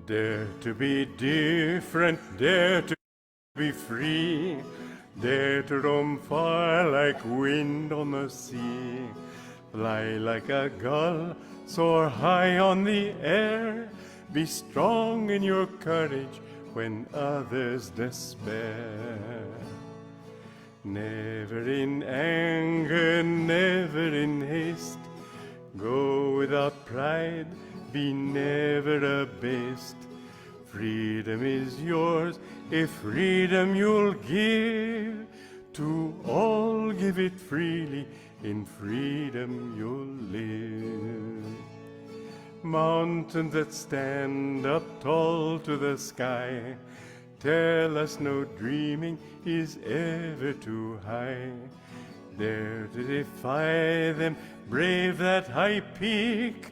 Dare to be different, dare to be free, dare to roam far like wind on the sea. Fly like a gull, soar high on the air, be strong in your courage when others despair. Never in anger, never in haste, go without pride, be never abased. Freedom is yours, if freedom you'll give, to all give it freely, in freedom you'll live. Mountains that stand up tall to the sky, tell us no dreaming is ever too high. Dare to defy them, brave that high peak,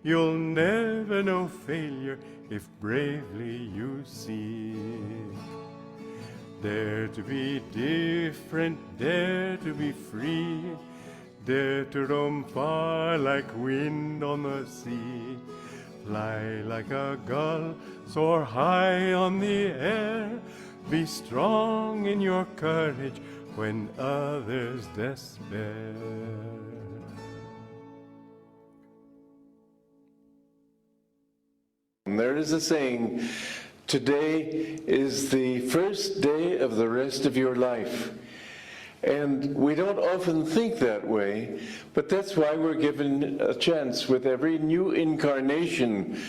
you'll never know failure if bravely you seek. Dare to be different, dare to be free, dare to roam far like wind on the sea. Fly like a gull, soar high on the air, be strong in your courage when others despair. There is a saying, today is the first day of the rest of your life. And we don't often think that way, but that's why we're given a chance with every new incarnation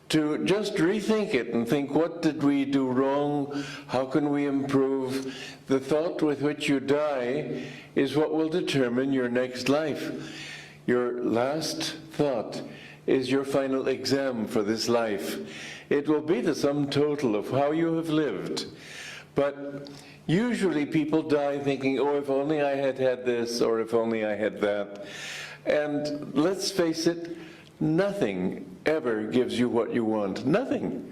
to just rethink it and think, what did we do wrong? How can we improve? The thought with which you die is what will determine your next life. Your last thought is your final exam for this life. It will be the sum total of how you have lived. But usually people die thinking, oh, if only I had had this, or if only I had that. And let's face it, nothing ever gives you what you want. Nothing.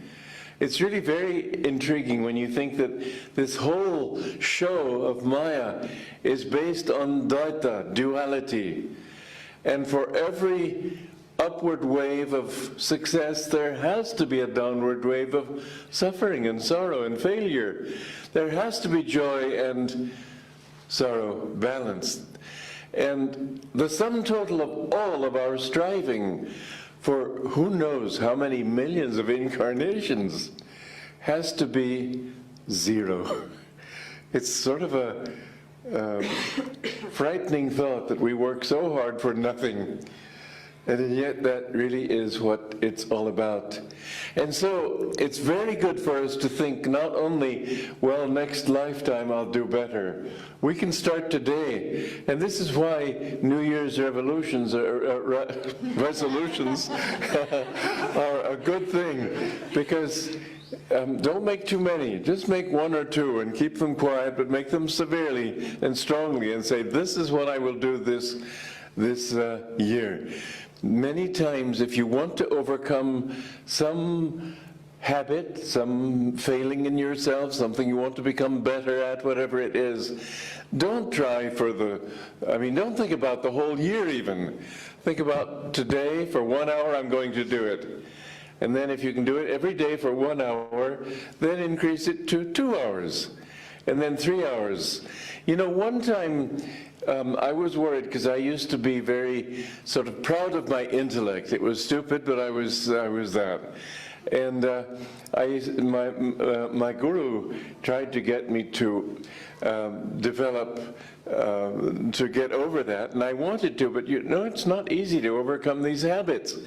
It's really very intriguing when you think that this whole show of Maya is based on Dvaita, duality. And for every upward wave of success, there has to be a downward wave of suffering and sorrow and failure. There has to be joy and sorrow balanced. And the sum total of all of our striving for who knows how many millions of incarnations has to be zero. It's sort of a frightening thought that we work so hard for nothing. And yet that really is what it's all about. And so it's very good for us to think not only, well, next lifetime I'll do better. We can start today. And this is why New Year's resolutions are a good thing. Because don't make too many. Just make one or two and keep them quiet, but make them severely and strongly and say, this is what I will do this year. Many times, if you want to overcome some habit, some failing in yourself, something you want to become better at, whatever it is, don't try for don't think about the whole year even. Think about today, for 1 hour I'm going to do it. And then if you can do it every day for 1 hour, then increase it to 2 hours. And then 3 hours. You know, one time, I was worried because I used to be very sort of proud of my intellect. It was stupid, but I was that. And my guru tried to get me to to get over that, and I wanted to, but you know, it's not easy to overcome these habits.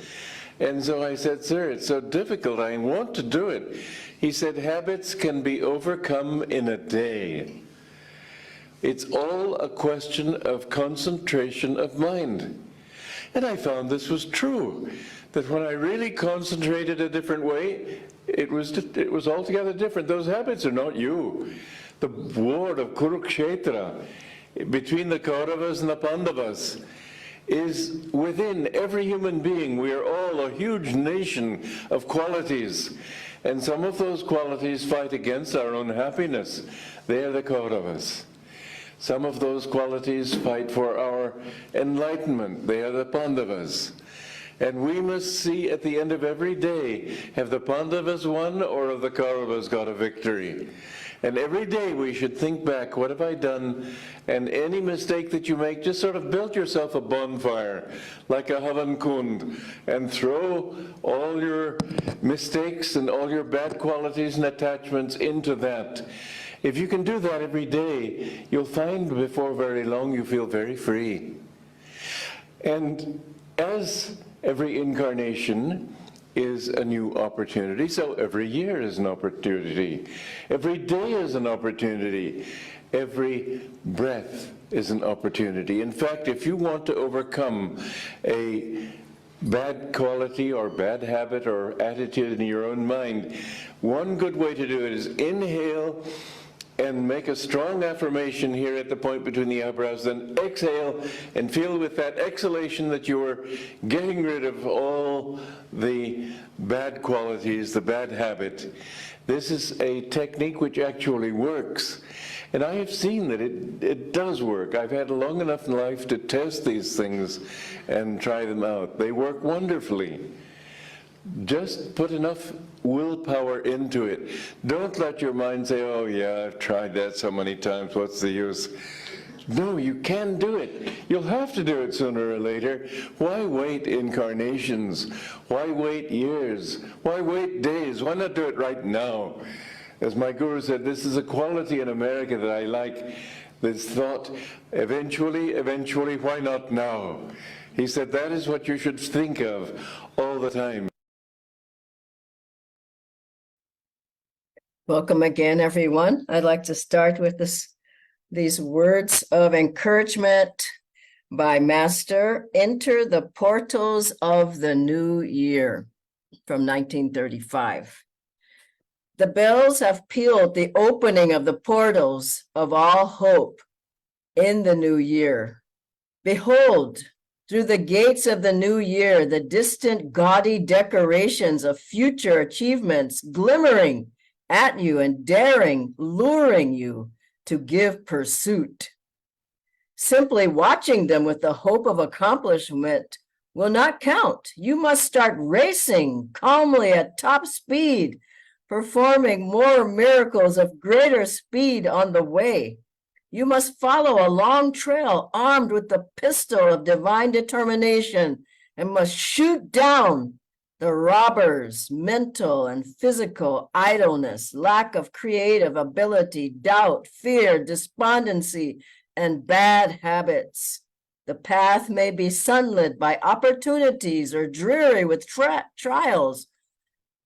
And so I said, sir, it's so difficult, I want to do it. He said, habits can be overcome in a day. It's all a question of concentration of mind. And I found this was true, that when I really concentrated a different way, it was altogether different. Those habits are not you. The war of Kurukshetra between the Kauravas and the Pandavas is within every human being. We are all a huge nation of qualities. And some of those qualities fight against our own happiness. They are the Kauravas. Some of those qualities fight for our enlightenment. They are the Pandavas. And we must see at the end of every day, have the Pandavas won or have the Kauravas got a victory? And every day we should think back, what have I done? And any mistake that you make, just sort of build yourself a bonfire, like a Havan Kund, and throw all your mistakes and all your bad qualities and attachments into that. If you can do that every day, you'll find before very long you feel very free. And as every incarnation is a new opportunity, so every year is an opportunity. Every day is an opportunity. Every breath is an opportunity. In fact, if you want to overcome a bad quality or bad habit or attitude in your own mind, one good way to do it is inhale and make a strong affirmation here at the point between the eyebrows, then exhale and feel with that exhalation that you are getting rid of all the bad qualities, the bad habit. This is a technique which actually works. And I have seen that it does work. I've had a long enough life to test these things and try them out. They work wonderfully. Just put enough willpower into it. Don't let your mind say, oh yeah, I've tried that so many times, what's the use? No, you can do it. You'll have to do it sooner or later. Why wait incarnations? Why wait years? Why wait days? Why not do it right now? As my guru said, this is a quality in America that I like, this thought, eventually, why not now? He said that is what you should think of all the time. Welcome again, everyone. I'd like to start with these words of encouragement by Master. Enter the portals of the new year from 1935. The bells have pealed the opening of the portals of all hope in the new year. Behold, through the gates of the new year, the distant gaudy decorations of future achievements glimmering at you and daring, luring you to give pursuit. Simply watching them with the hope of accomplishment will not count. You must start racing calmly at top speed, performing more miracles of greater speed on the way. You must follow a long trail armed with the pistol of divine determination and must shoot down the robbers, mental and physical idleness, lack of creative ability, doubt, fear, despondency, and bad habits. The path may be sunlit by opportunities or dreary with trials,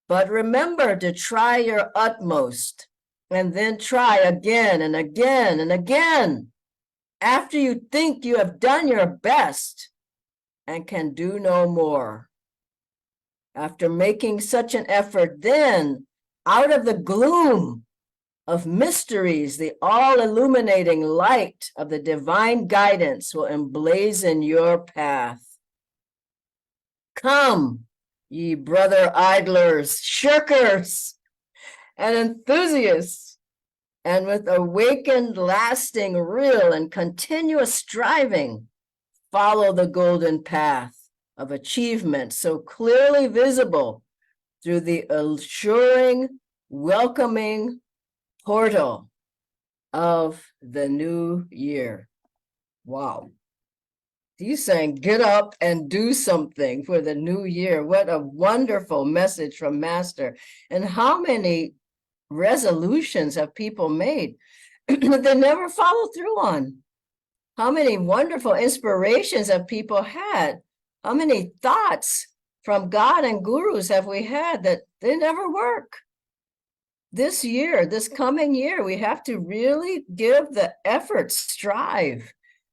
but remember to try your utmost and then try again and again and again after you think you have done your best and can do no more. After making such an effort, then out of the gloom of mysteries, the all-illuminating light of the divine guidance will emblazon your path. Come, ye brother idlers, shirkers, and enthusiasts, and with awakened, lasting, real, and continuous striving, follow the golden path of achievement so clearly visible through the assuring, welcoming portal of the new year. Wow. He's saying, get up and do something for the new year. What a wonderful message from Master. And how many resolutions have people made that they never follow through on? How many wonderful inspirations have people had? How many thoughts from God and gurus have we had that they never work? This year, this coming year, we have to really give the effort, strive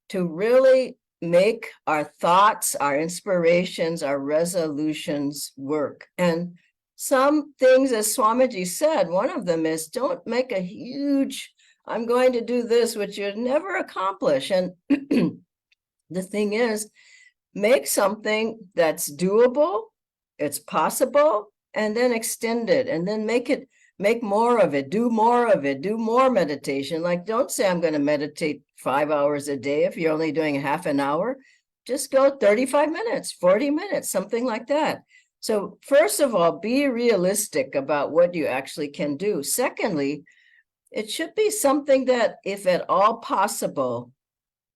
to really make our thoughts, our inspirations, our resolutions work. And some things, as Swamiji said, one of them is don't make a huge, I'm going to do this, which you never accomplish. And the thing is, make something that's doable, it's possible, and then extend it, and then make more of it, do more of it, do more meditation. Like, don't say I'm going to meditate 5 hours a day if you're only doing half an hour. just go 35 minutes, 40 minutes, something like that. So first of all, be realistic about what you actually can do. Secondly, it should be something that, if at all possible,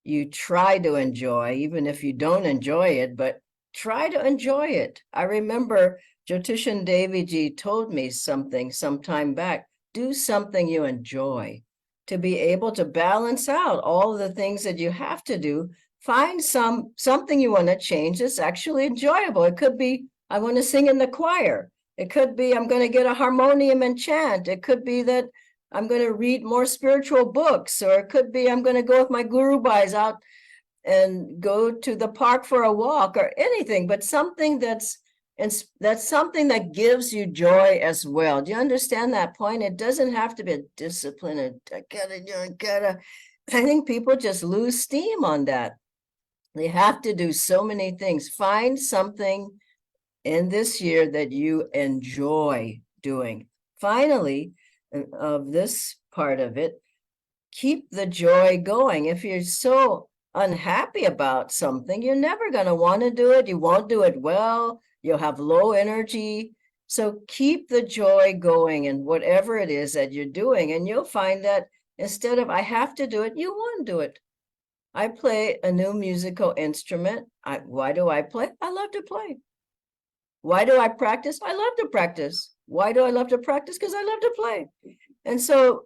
you try to enjoy, even if you don't enjoy it, but try to enjoy it. I remember Jyotishan Deviji told me something some time back, do something you enjoy. To be able to balance out all of the things that you have to do, find something you want to change that's actually enjoyable. It could be, I want to sing in the choir. It could be, I'm going to get a harmonium and chant. It could be that I'm going to read more spiritual books, or it could be I'm going to go with my guru bhais out and go to the park for a walk, or anything, but something that's something that gives you joy as well. Do you understand that point? It doesn't have to be a discipline. I gotta. I think people just lose steam on that. They have to do so many things. Find something in this year that you enjoy doing. Finally, of this part of it, keep the joy going. If you're so unhappy about something, you're never going to want to do it. You won't do it well. You'll have low energy. So keep the joy going in whatever it is that you're doing. And you'll find that instead of, I have to do it, you want to do it. I play a new musical instrument. Why do I play? I love to play. Why do I practice? I love to practice. Why do I love to practice? Because I love to play. And so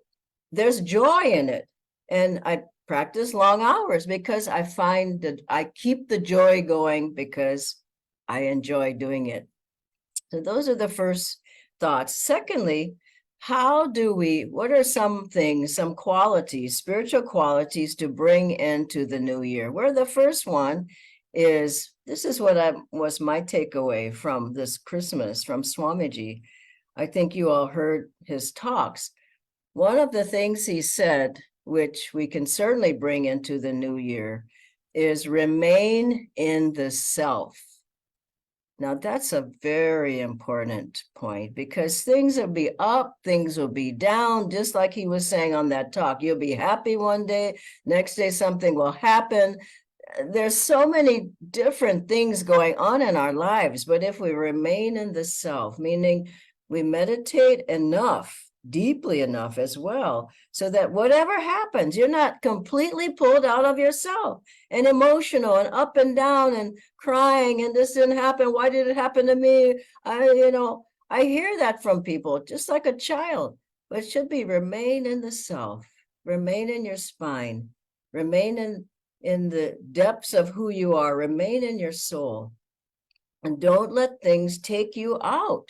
there's joy in it. And I practice long hours because I find that I keep the joy going because I enjoy doing it. So those are the first thoughts. Secondly, what are some things, some qualities, spiritual qualities to bring into the new year? Where the first one is, this is what was my takeaway from this Christmas from Swamiji. I think you all heard his talks. One of the things he said, which we can certainly bring into the new year, is remain in the self. Now, that's a very important point, because things will be up, things will be down, just like he was saying on that talk. You'll be happy one day, next day something will happen. There's so many different things going on in our lives, but if we remain in the self, meaning we meditate enough, deeply enough as well, so that whatever happens, you're not completely pulled out of yourself and emotional and up and down and crying, and this didn't happen, why did it happen to me? I hear that from people, just like a child. But it should be remain in the self, remain in your spine, remain in the depths of who you are, remain in your soul, and don't let things take you out.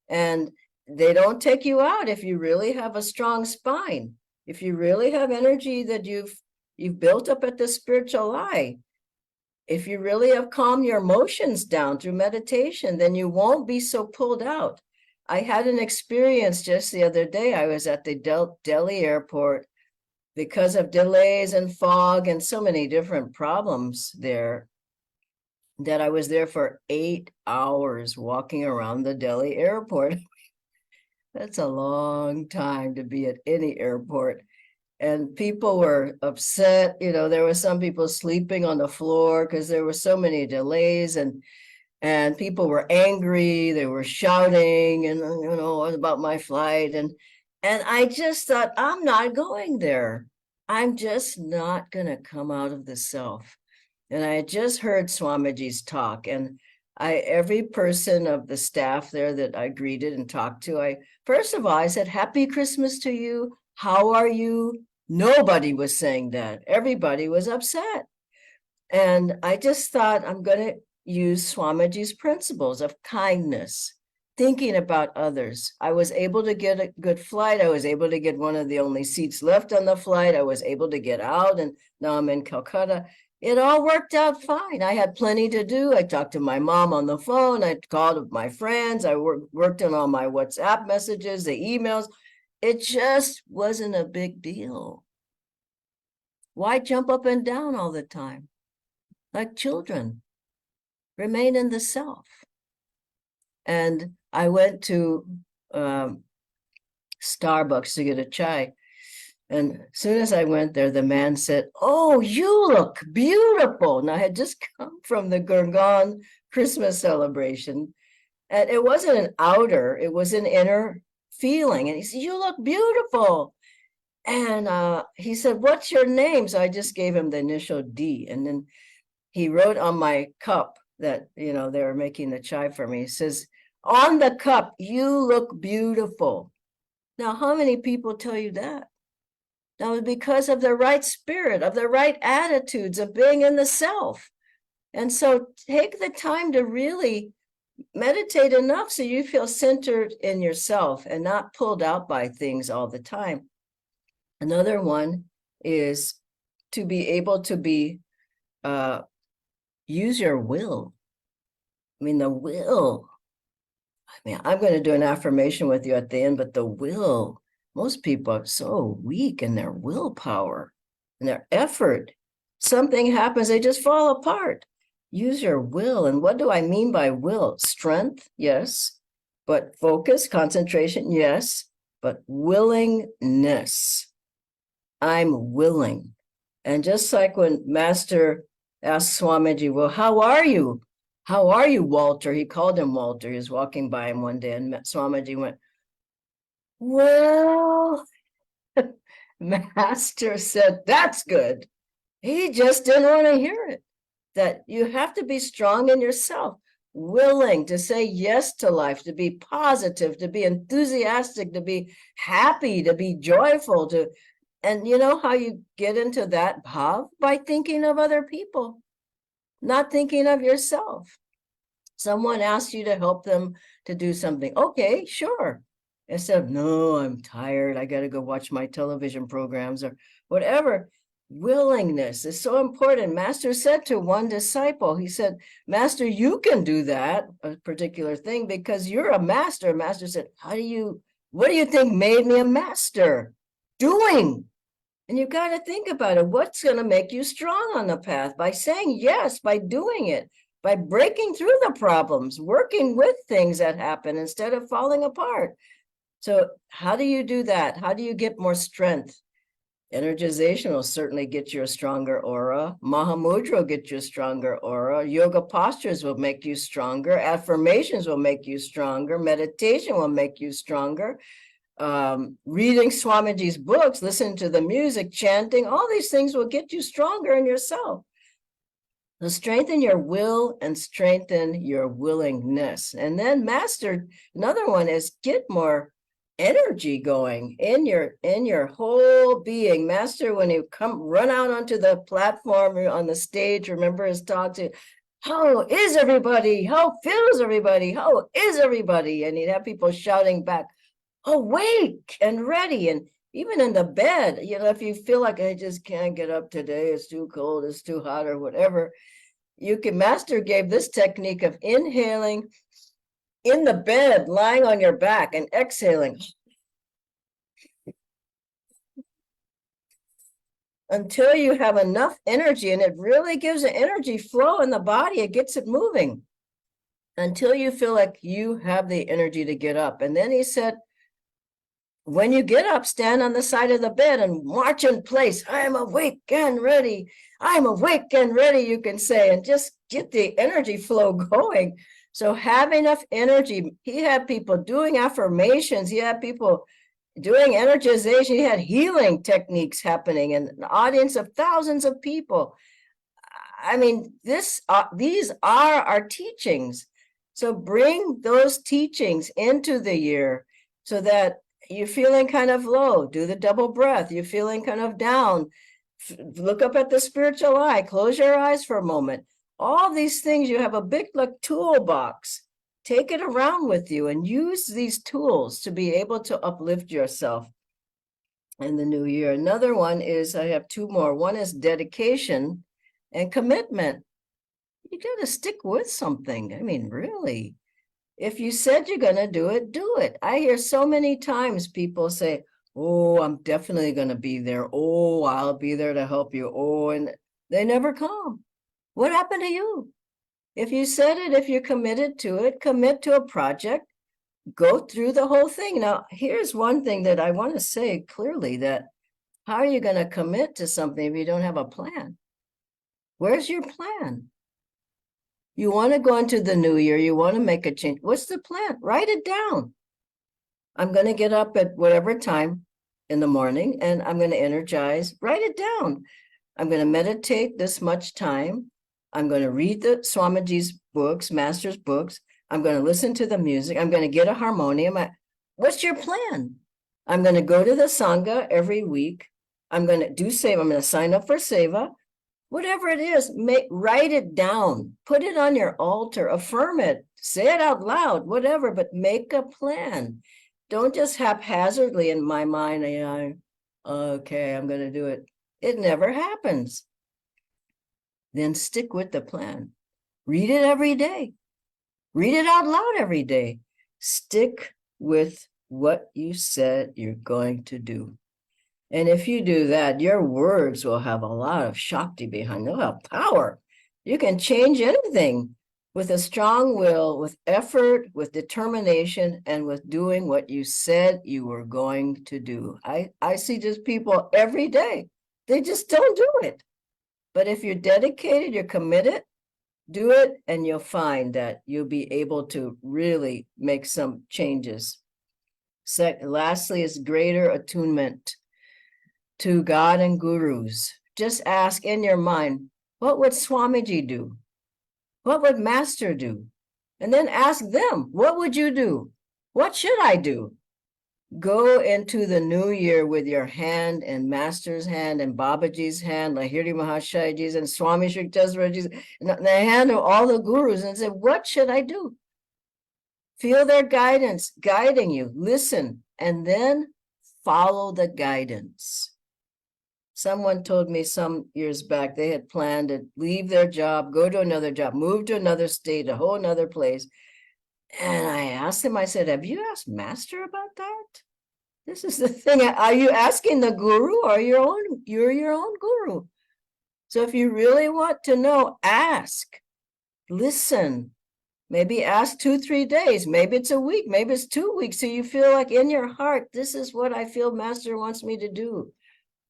And they don't take you out if you really have a strong spine, if you really have energy that you've built up at the spiritual eye, if you really have calmed your emotions down through meditation, then you won't be so pulled out. I had an experience just the other day. I was at the Delhi airport because of delays and fog and so many different problems there, that I was there for 8 hours walking around the Delhi airport. That's a long time to be at any airport. And people were upset. There were some people sleeping on the floor because there were so many delays, and people were angry. They were shouting and, about my flight. And I just thought, I'm not going there. I'm just not going to come out of the self. And I had just heard Swamiji's talk, and every person of the staff there that I greeted and talked to, first of all, I said, Happy Christmas to you. How are you? Nobody was saying that. Everybody was upset. And I just thought, I'm going to use Swamiji's principles of kindness, thinking about others. I was able to get a good flight. I was able to get one of the only seats left on the flight. I was able to get out, and now I'm in Calcutta. It all worked out fine. I had plenty to do. I talked to my mom on the phone. I called my friends. I worked on all my WhatsApp messages, the emails. It just wasn't a big deal. Why jump up and down all the time? Like children, remain in the self. And I went to Starbucks to get a chai. And as soon as I went there, the man said, "Oh, you look beautiful." And I had just come from the Gurgaon Christmas celebration. And it wasn't an outer, it was an inner feeling. And he said, "You look beautiful." And he said, "What's your name?" So I just gave him the initial D. And then he wrote on my cup that, they were making the chai for me. He says, "On the cup, you look beautiful." Now, how many people tell you that? That was because of the right spirit, of the right attitudes, of being in the self. And so take the time to really meditate enough so you feel centered in yourself and not pulled out by things all the time. Another one is to be able to use your will. I mean, the will. I mean, I'm going to do an affirmation with you at the end, but the will, most people are so weak in their willpower and their effort. Something happens, they just fall apart. Use your will. And what do I mean by will? Strength, yes. But focus, concentration, yes. But willingness. I'm willing. And just like when Master asked Swamiji, "Well, how are you? How are you, Walter?" He called him Walter. He was walking by him one day, and Swamiji went, "Well," Master said, "That's good." He just didn't want to hear it. That you have to be strong in yourself, willing to say yes to life, to be positive, to be enthusiastic, to be happy, to be joyful, and you know how you get into that bhav? By thinking of other people, not thinking of yourself. Someone asks you to help them to do something. Okay, sure. Instead of, "No, I'm tired, I got to go watch my television programs," or whatever. Willingness is so important. Master said to one disciple, he said, "Master, you can do that, a particular thing, because you're a master." Master said, what do you think made me a master? Doing. And you got to think about it. What's going to make you strong on the path? By saying yes, by doing it, by breaking through the problems, working with things that happen instead of falling apart. So how do you do that? How do you get more strength? Energization will certainly get you a stronger aura. Mahamudra will get you a stronger aura. Yoga postures will make you stronger. Affirmations will make you stronger. Meditation will make you stronger. Reading Swamiji's books, listening to the music, chanting, all these things will get you stronger in yourself. So strengthen your will and strengthen your willingness. And then master, another one is get more energy going in your whole being. Master, when you run out onto the platform or on the stage, remember his talk to, "How is everybody? How feels everybody? How is everybody?" And he'd have people shouting back, "Awake and ready." And even in the bed, if you feel like, "I just can't get up today, it's too cold, it's too hot," or whatever, Master gave this technique of inhaling in the bed, lying on your back, and exhaling until you have enough energy. And it really gives an energy flow in the body. It gets it moving until you feel like you have the energy to get up. And then he said, when you get up, stand on the side of the bed and march in place. "I'm awake and ready. I'm awake and ready," you can say, and just get the energy flow going. So have enough energy. He had people doing affirmations. He had people doing energization. He had healing techniques happening in an audience of thousands of people. I mean, these are our teachings. So bring those teachings into the year so that you're feeling kind of low, do the double breath. You're feeling kind of down, look up at the spiritual eye, close your eyes for a moment. All these things, you have a big toolbox. Take it around with you and use these tools to be able to uplift yourself in the new year. Another one is, I have two more. One is dedication and commitment. You got to stick with something. I mean, really. If you said you're going to do it, do it. I hear so many times people say, "Oh, I'm definitely going to be there. Oh, I'll be there to help you." Oh, and they never come. What happened to you? If you said it, if you're committed to it, commit to a project, go through the whole thing. Now, here's one thing that I want to say clearly, that How are you going to commit to something if you don't have a plan? Where's your plan? You want to go into the new year, you want to make a change. What's the plan? Write it down. I'm going to get up at whatever time in the morning and I'm going to energize. Write it down. I'm going to meditate this much time. I'm going to read the Swamiji's books, Master's books. I'm going to listen to the music. I'm going to get a harmonium. What's your plan? I'm going to go to the Sangha every week. I'm going to do Seva. I'm going to sign up for Seva. Whatever it is, write it down. Put it on your altar. Affirm it. Say it out loud, whatever, but make a plan. Don't just haphazardly in my mind, okay, I'm going to do it. It never happens. Then stick with the plan. Read it every day. Read it out loud every day. Stick with what you said you're going to do. And if you do that, your words will have a lot of Shakti behind them. They'll have power. You can change anything with a strong will, with effort, with determination, and with doing what you said you were going to do. I see just people every day. They just don't do it. But if you're dedicated, you're committed, do it, and you'll find that you'll be able to really make some changes. Lastly is greater attunement to God and gurus. Just ask in your mind, what would Swamiji do? What would Master do? And then ask them, what would you do? What should I do? Go into the new year with your hand and Master's hand and Babaji's hand, Lahiri Mahashayaji's and Swami Shrikteswaraji's, and the hand of all the gurus, and say, what should I do? Feel their guidance guiding you. Listen, and then follow the guidance. Someone told me some years back they had planned to leave their job, go to another job, move to another state, a whole another place. And I asked him, I said, have you asked Master about that? This is the thing. Are you asking the guru or you're your own guru? So if you really want to know, ask, listen, maybe ask 2-3 days, maybe it's a week, maybe it's 2 weeks. So you feel like in your heart, this is what I feel Master wants me to do.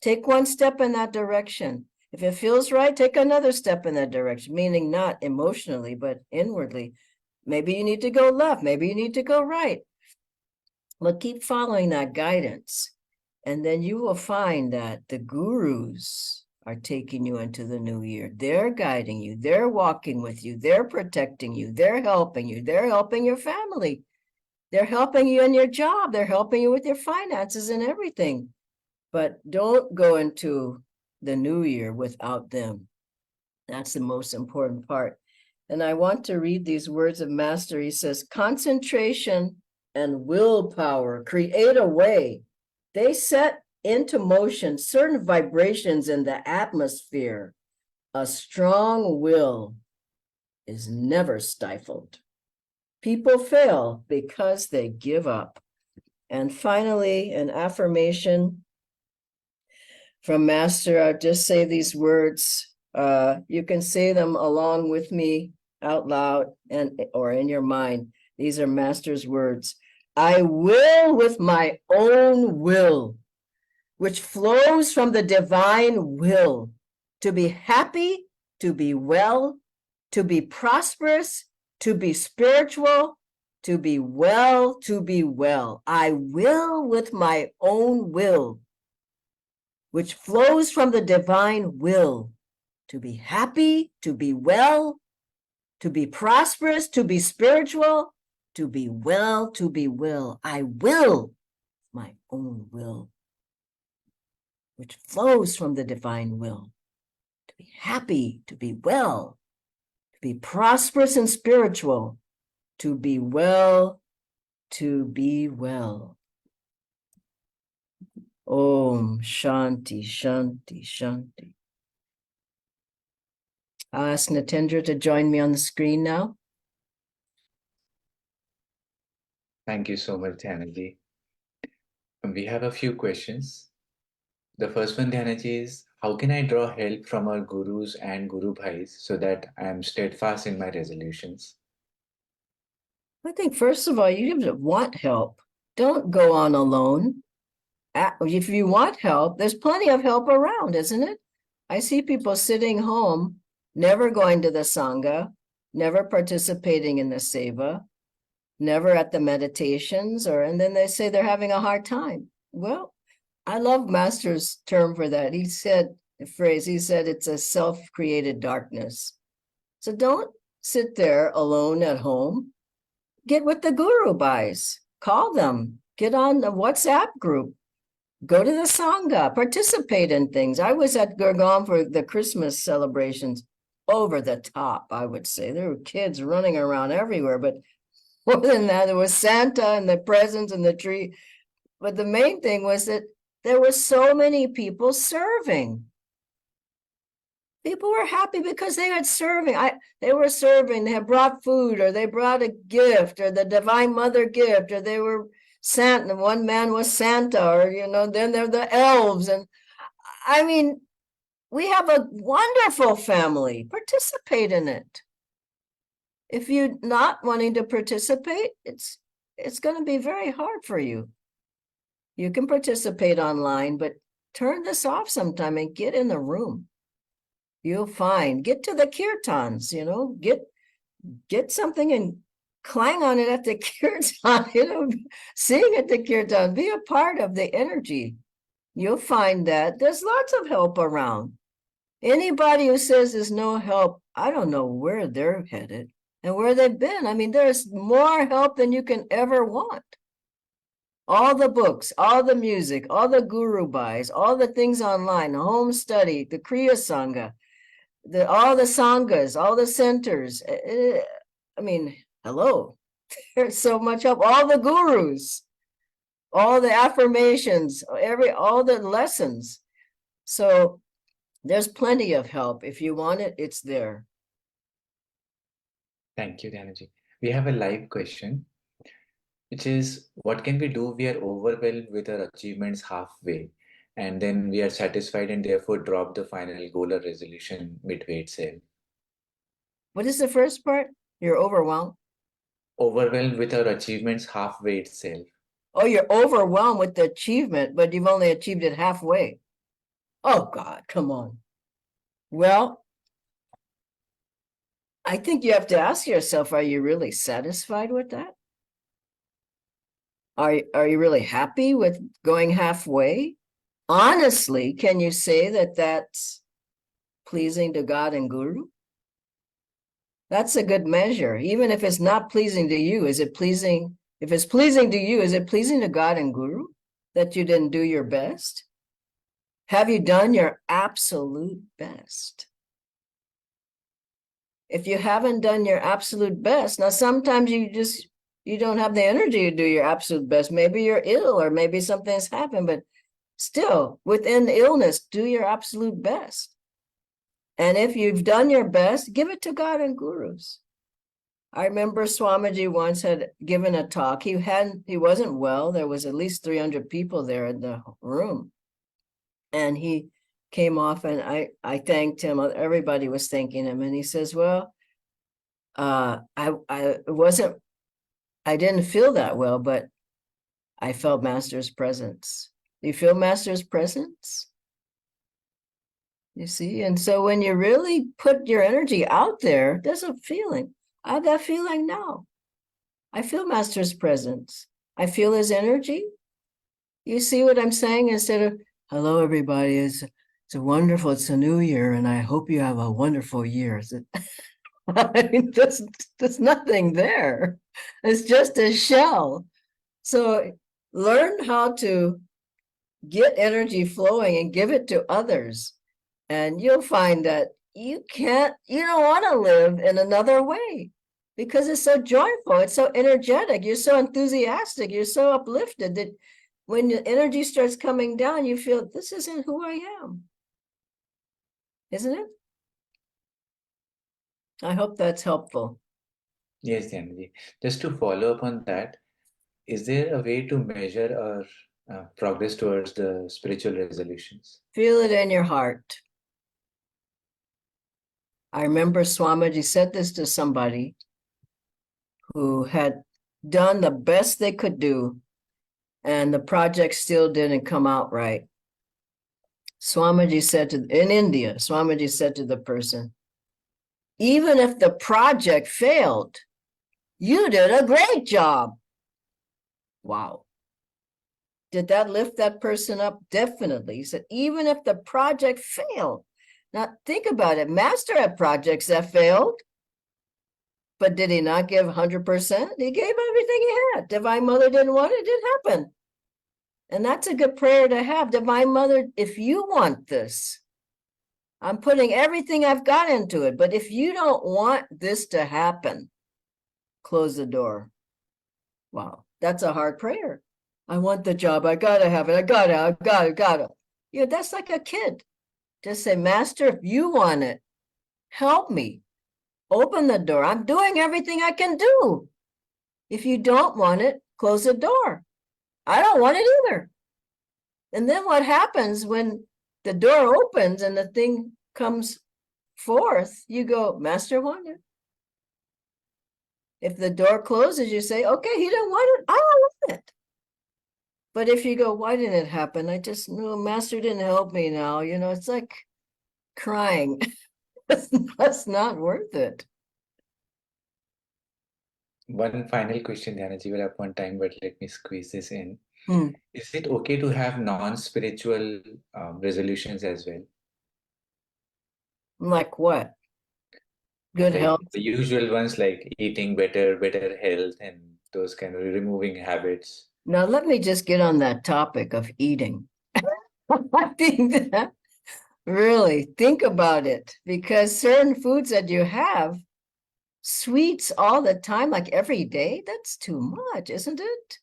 Take one step in that direction. If it feels right, take another step in that direction, meaning not emotionally, but inwardly. Maybe you need to go left, maybe you need to go right. But keep following that guidance. And then you will find that the gurus are taking you into the new year. They're guiding you, they're walking with you, they're protecting you, they're helping your family. They're helping you in your job, they're helping you with your finances and everything. But don't go into the new year without them. That's the most important part. And I want to read these words of Master. He says, concentration and willpower create a way. They set into motion certain vibrations in the atmosphere. A strong will is never stifled. People fail because they give up. And finally, an affirmation from Master. I'll just say these words. You can say them along with me out loud or in your mind. These are Master's words. I will with my own will, which flows from the divine will, to be happy, to be well, to be prosperous, to be spiritual, to be well, to be well. I will with my own will, which flows from the divine will, to be happy, to be well, to be prosperous, to be spiritual, to be well, to be well. I will my own will, which flows from the divine will, to be happy, to be well, to be prosperous and spiritual, to be well, to be well. Om Shanti, Shanti, Shanti. I'll ask Natendra to join me on the screen now. Thank you so much, Dhyanaji. We have a few questions. The first one, Dhyanaji, is how can I draw help from our gurus and guru bhais so that I am steadfast in my resolutions? I think first of all, you have to want help. Don't go on alone. if you want help, there's plenty of help around, isn't it? I see people sitting home, never going to the Sangha, never participating in the Seva, never at the meditations, and then they say they're having a hard time. Well, I love Master's term for that. He said, it's a self-created darkness. So don't sit there alone at home. Get with the guru buys, call them, get on the WhatsApp group, go to the Sangha, participate in things. I was at Gurgaon for the Christmas celebrations, over the top, I would say. There were kids running around everywhere, but more than that, there was Santa and the presents and the tree. But the main thing was that there were so many people serving. People were happy because they had serving. They were serving, they had brought food, or they brought a gift, or the Divine Mother gift, or they were Santa. One man was Santa, or, then they're the elves. And I mean, we have a wonderful family. Participate in it. If you're not wanting to participate, it's going to be very hard for you. You can participate online, but turn this off sometime and get in the room. You'll find, get to the kirtans, get something and clang on it at the kirtan, sing at the kirtan, be a part of the energy. You'll find that there's lots of help around. Anybody who says there's no help, I don't know where they're headed and where they've been. I mean, there's more help than you can ever want. All the books, all the music, all the guru buys, all the things online, home study, the Kriya Sangha, all the Sanghas, all the centers. I mean, hello, there's so much help. All the gurus, all the affirmations, all the lessons. So there's plenty of help. If you want it, it's there. Thank you, Dhyanaji. We have a live question, which is, what can we do? We are overwhelmed with our achievements halfway, and then we are satisfied and therefore drop the final goal or resolution midway itself. What is the first part? You're overwhelmed? Overwhelmed with our achievements halfway itself. Oh, you're overwhelmed with the achievement, but you've only achieved it halfway. Oh, God, come on. Well, I think you have to ask yourself, are you really satisfied with that? Are you really happy with going halfway? Honestly, can you say that that's pleasing to God and Guru? That's a good measure. Even if it's not pleasing to you, is it pleasing? If it's pleasing to you, is it pleasing to God and Guru that you didn't do your best? Have you done your absolute best? If you haven't done your absolute best, now sometimes you don't have the energy to do your absolute best. Maybe you're ill or maybe something's happened, but still, within the illness, do your absolute best. And if you've done your best, give it to God and gurus. I remember Swamiji once had given a talk. He wasn't well. There was at least 300 people there in the room. And he came off and I thanked him. Everybody was thanking him. And he says, well, I didn't feel that well, but I felt Master's presence. You feel Master's presence? You see? And so when you really put your energy out there, there's a feeling. I have that feeling now. I feel Master's presence. I feel his energy. You see what I'm saying? Instead of, hello, everybody, it's wonderful, it's a new year, and I hope you have a wonderful year. I mean, there's nothing there. It's just a shell. So learn how to get energy flowing and give it to others. And you'll find that you don't want to live in another way because it's so joyful, it's so energetic, you're so enthusiastic, you're so uplifted that when the energy starts coming down, you feel this isn't who I am. Isn't it? I hope that's helpful. Yes, Dhyanaji. Just to follow up on that, is there a way to measure our progress towards the spiritual resolutions? Feel it in your heart. I remember Swamiji said this to somebody who had done the best they could do and the project still didn't come out right. Swamiji said in India, Swamiji said to the person, even if the project failed, you did a great job. Wow. Did that lift that person up? Definitely. He said, even if the project failed. Now think about it. Master had projects that failed, but did he not give 100%? He gave everything he had. Divine Mother didn't want it, it didn't happen. And that's a good prayer to have. Divine Mother, if you want this, I'm putting everything I've got into it. But if you don't want this to happen, close the door. Wow, that's a hard prayer. I want the job. I gotta have it. I gotta. Yeah, that's like a kid. Just say, Master, if you want it, help me. Open the door. I'm doing everything I can do. If you don't want it, close the door. I don't want it either. And then what happens when the door opens and the thing comes forth, you go, Master wanted it. If the door closes, you say, okay, he didn't want it. I don't want it. But if you go, why didn't it happen? I just knew Master didn't help me now. You know, it's like crying. That's not worth it. One final question, Dhyanaji, we're up on time, but let me squeeze this in. Hmm. Is it okay to have non-spiritual resolutions as well? Like what? Good Like health. the usual ones like eating better health, and those kind of removing habits. Now, let me just get on that topic of eating. I think that really think about it, because certain foods that you have, sweets all the time, like every day, that's too much, isn't it?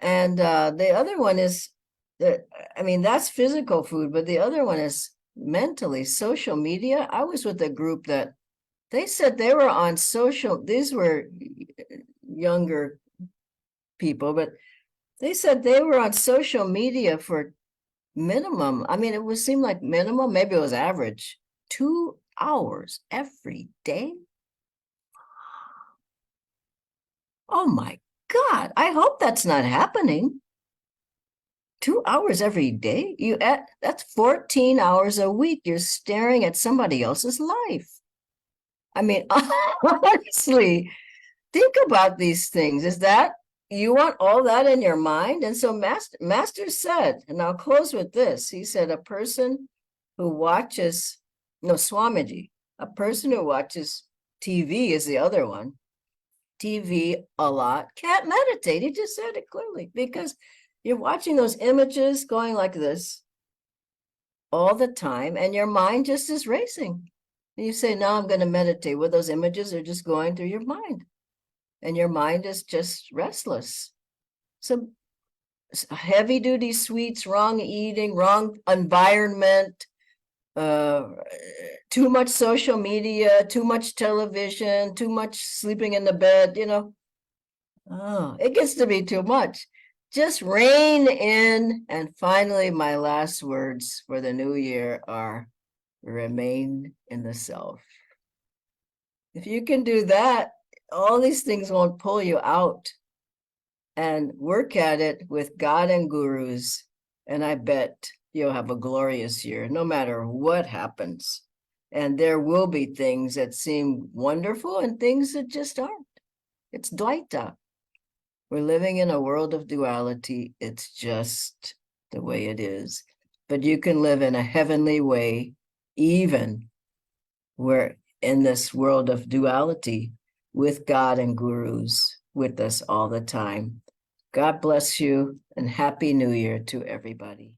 And the other one is that, I mean, that's physical food, but the other one is mentally, social media. I was with a group that they said they were on social, these were younger people, but they said they were on social media for minimum. I mean, it would seem like minimum, maybe it was average, 2 hours every day. Oh my God, I hope that's not happening. 2 hours every day? That's 14 hours a week. You're staring at somebody else's life. I mean, honestly, think about these things. Is that you want all that in your mind? And so Master said, and I'll close with this. He said, a person who watches, no, Swamiji, a person who watches TV is the other one. TV a lot can't meditate. He just said it clearly, because you're watching those images going like this all the time, and your mind just is racing. And you say, now I'm going to meditate. Well, those images are just going through your mind, and your mind is just restless. So heavy duty sweets, wrong eating, wrong environment, too much social media, too much television, too much sleeping in the bed, you know. Oh, it gets to be too much. Just rein in. And finally, my last words for the new year are remain in the self. If you can do that, all these things won't pull you out. And work at it with God and gurus. And I bet you'll have a glorious year, no matter what happens. And there will be things that seem wonderful and things that just aren't. It's Dvaita. We're living in a world of duality. It's just the way it is. But you can live in a heavenly way, even where in this world of duality, with God and gurus with us all the time. God bless you, and Happy New Year to everybody.